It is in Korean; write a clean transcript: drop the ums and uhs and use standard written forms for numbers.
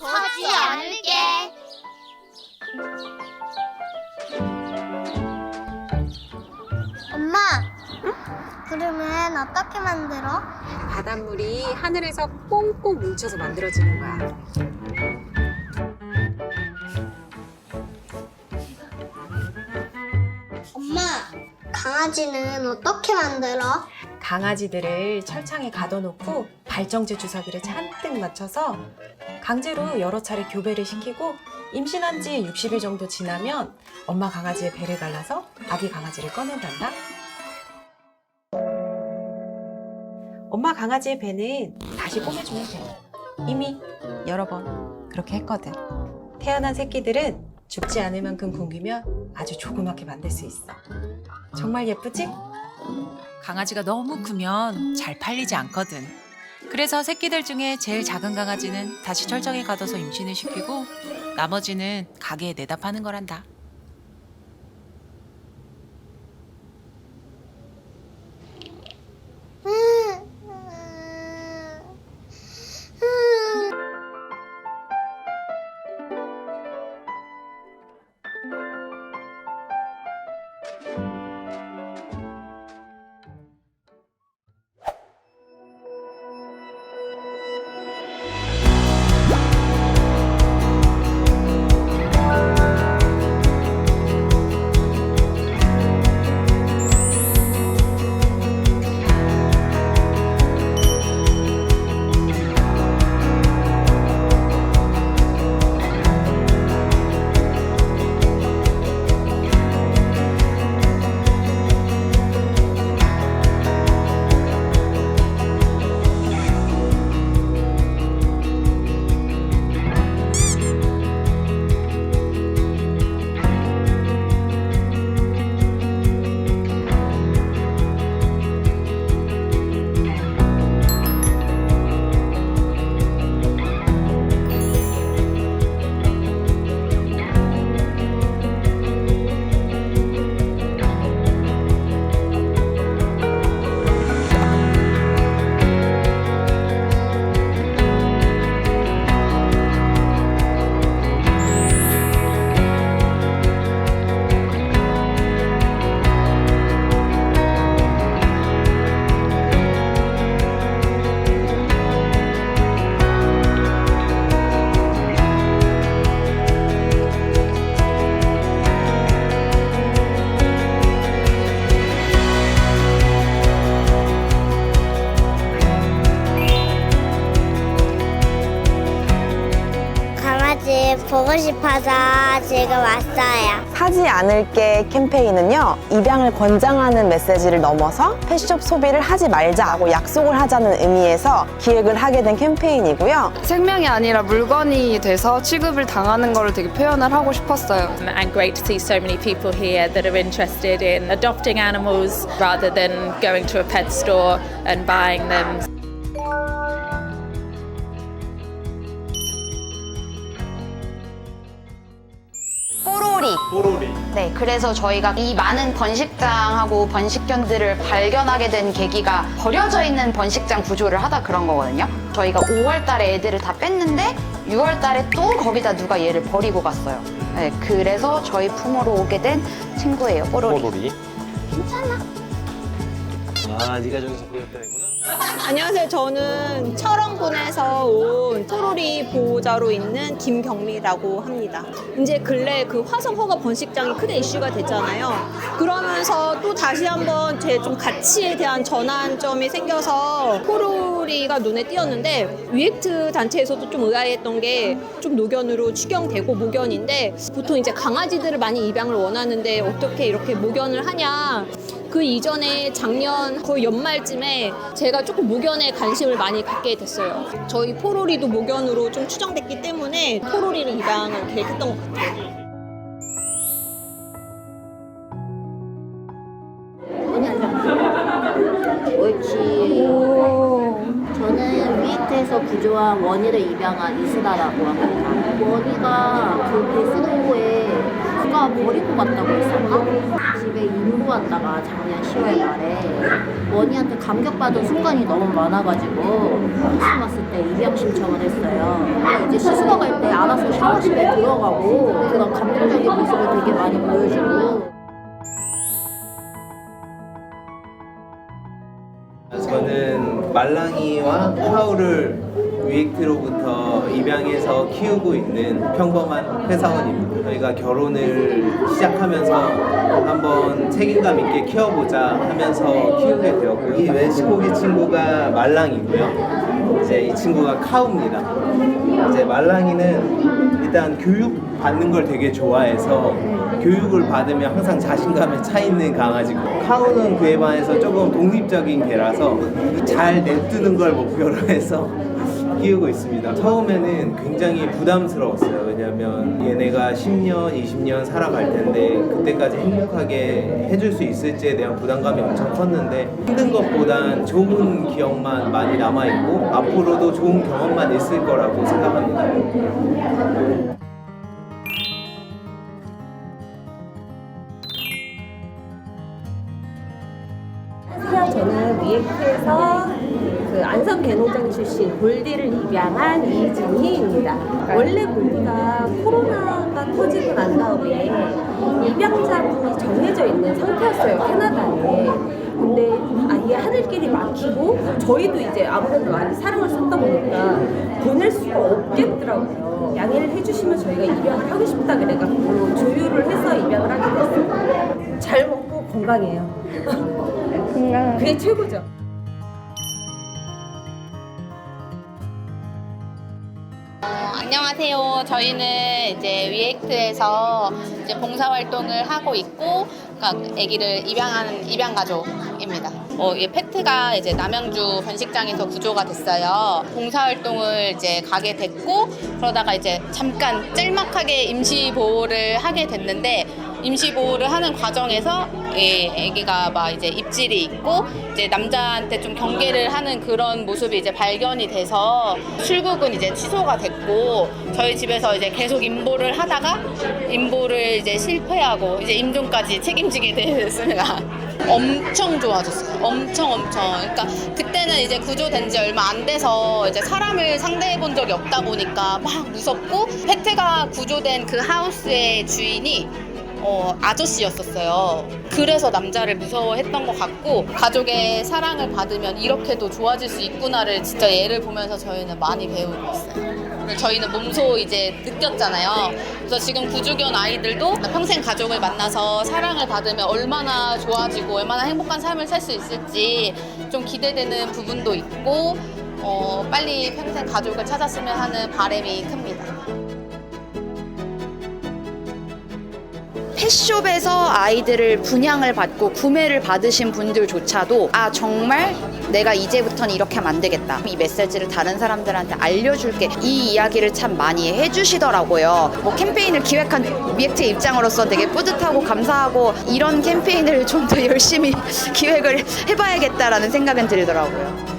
서지 않을게. 엄마, 그러면 어떻게 만들어? 바닷물이 하늘에서 꽁꽁 뭉쳐서 만들어지는 거야. 엄마, 강아지는 어떻게 만들어? 강아지들을 철창에 가둬놓고 발정제 주사기를 잔뜩 맞춰서 강제로 여러 차례 교배를 시키고 임신한 지 60일 정도 지나면 엄마 강아지의 배를 갈라서 아기 강아지를 꺼낸단다. 엄마 강아지의 배는 다시 꼬매주면 돼. 이미 여러 번 그렇게 했거든. 태어난 새끼들은 죽지 않을 만큼 굶기면 아주 조그맣게 만들 수 있어. 정말 예쁘지? 강아지가 너무 크면 잘 팔리지 않거든. 그래서 새끼들 중에 제일 작은 강아지는 다시 철저하게 가둬서 임신을 시키고 나머지는 가게에 내다 파는 거란다. 강아지 보고 싶어서 지금 왔어요. 사지 않을게 캠페인은요, 입양을 권장하는 메시지를 넘어서 펫숍 소비를 하지 말자고 약속을 하자는 의미에서 기획을 하게 된 캠페인이고요. 생명이 아니라 물건이 돼서 취급을 당하는 걸 되게 표현을 하고 싶었어요. And great to see so many people here that are interested in adopting animals rather than going to a pet store and buying them. 뽀로리. 네, 그래서 저희가 이 많은 번식장하고 번식견들을 발견하게 된 계기가 버려져 있는 번식장 구조를 하다 그런 거거든요. 저희가 5월 달에 애들을 다 뺐는데 6월 달에 또 거기다 누가 얘를 버리고 갔어요. 네, 그래서 저희 품으로 오게 된 친구예요, 뽀로리. 괜찮아. 아, 네가 저기서 보였다구나. 안녕하세요. 저는 철원군에서 온 뽀로리 보호자로 있는 김경미라고 합니다. 이제 근래 그 화성 허가 번식장이 크게 이슈가 됐잖아요. 그러면서 또 다시 한번 제 좀 가치에 대한 전환점이 생겨서 뽀로리가 눈에 띄었는데, 위액트 단체에서도 좀 의아했던 게 좀 노견으로 추경되고 모견인데, 보통 이제 강아지들을 많이 입양을 원하는데 어떻게 이렇게 모견을 하냐. 그 이전에 작년 거의 연말쯤에 제가 조금 모견에 관심을 많이 갖게 됐어요. 저희 포로리도 모견으로 좀 추정됐기 때문에 포로리를 입양을 계획했던 것 같아요. 옳지. 저는 위액트에서 구조한 원희를 입양한 이스다라고 합니다. 원희가 그 베스도에 국가 엄마가 버리고 갔다고 했었나? 집에 임부 왔다가 작년 10월 말에 원희한테 감격받은 순간이 너무 많아가지고 크리스마스 때 입양 신청을 했어요. 이제 시수가 갈 때 알아서 샤워실에 들어가고 그런 감동적인 모습을 되게 많이 보여주고. 저는 말랑이와 카우를 위액트로부터 입양해서 키우고 있는 평범한 회사원입니다. 저희가 결혼을 시작하면서 한번 책임감 있게 키워보자 하면서 키우게 되었고요. 이 왼시코기 친구가 말랑이고요. 이제 이 친구가 카우입니다. 이제 말랑이는 일단 교육 받는 걸 되게 좋아해서 교육을 받으면 항상 자신감에 차 있는 강아지고, 카우는 그에 반해서 조금 독립적인 개라서 잘 냅두는 걸 목표로 해서 키우고 있습니다. 처음에는 굉장히 부담스러웠어요. 왜냐면 얘네가 10년, 20년 살아갈 텐데 그때까지 행복하게 해줄 수 있을지에 대한 부담감이 엄청 컸는데, 힘든 것보단 좋은 기억만 많이 남아있고 앞으로도 좋은 경험만 있을 거라고 생각합니다. 안녕하세요. 저는 위액트에서 그 안성 개농장 출신 골디를 입양한 이진희입니다. 원래 골디가 코로나가 터지고 난 다음에 입양자분이 정해져 있는 상태였어요, 캐나다에. 근데 아예 하늘길이 막히고 저희도 이제 아무래도 많이 사랑을 쏟다 보니까 보낼 수가 없겠더라고요. 양해를 해주시면 저희가 입양을 하고 싶다 그래갖고 조율을 해서 입양을 하게 됐어요. 잘 먹고 건강해요. 그게 최고죠. 안녕하세요. 저희는 이제 위액트에서 이제 봉사활동을 하고 있고, 그러니까 아기를 입양하는 입양 가족입니다. 이 페트가 이제 남양주 번식장에서 구조가 됐어요. 봉사활동을 이제 가게 됐고, 그러다가 이제 잠깐 짤막하게 임시 보호를 하게 됐는데, 임시 보호를 하는 과정에서 아기가 막 이제 입질이 있고 이제 남자한테 좀 경계를 하는 그런 모습이 이제 발견이 돼서 출국은 이제 취소가 됐고, 저희 집에서 이제 계속 임보를 하다가 임보를 이제 실패하고 이제 임종까지 책임지게 됐습니다. 엄청 좋아졌어요. 엄청. 그러니까 그때는 이제 구조된 지 얼마 안 돼서 이제 사람을 상대해 본 적이 없다 보니까 막 무섭고, 페트가 구조된 그 하우스의 주인이 아저씨였었어요. 그래서 남자를 무서워했던 것 같고, 가족의 사랑을 받으면 이렇게도 좋아질 수 있구나를 진짜 얘를 보면서 저희는 많이 배우고 있어요. 저희는 몸소 이제 느꼈잖아요. 그래서 지금 구주견 아이들도 평생 가족을 만나서 사랑을 받으면 얼마나 좋아지고 얼마나 행복한 삶을 살 수 있을지 좀 기대되는 부분도 있고, 빨리 평생 가족을 찾았으면 하는 바람이 큽니다. 펫숍에서 아이들을 분양을 받고 구매를 받으신 분들조차도 정말 내가 이제부터는 이렇게 하면 안 되겠다, 이 메시지를 다른 사람들한테 알려줄게, 이 이야기를 참 많이 해주시더라고요. 캠페인을 기획한 위액트의 입장으로서 되게 뿌듯하고 감사하고, 이런 캠페인을 좀 더 열심히 기획을 해봐야겠다라는 생각은 들더라고요.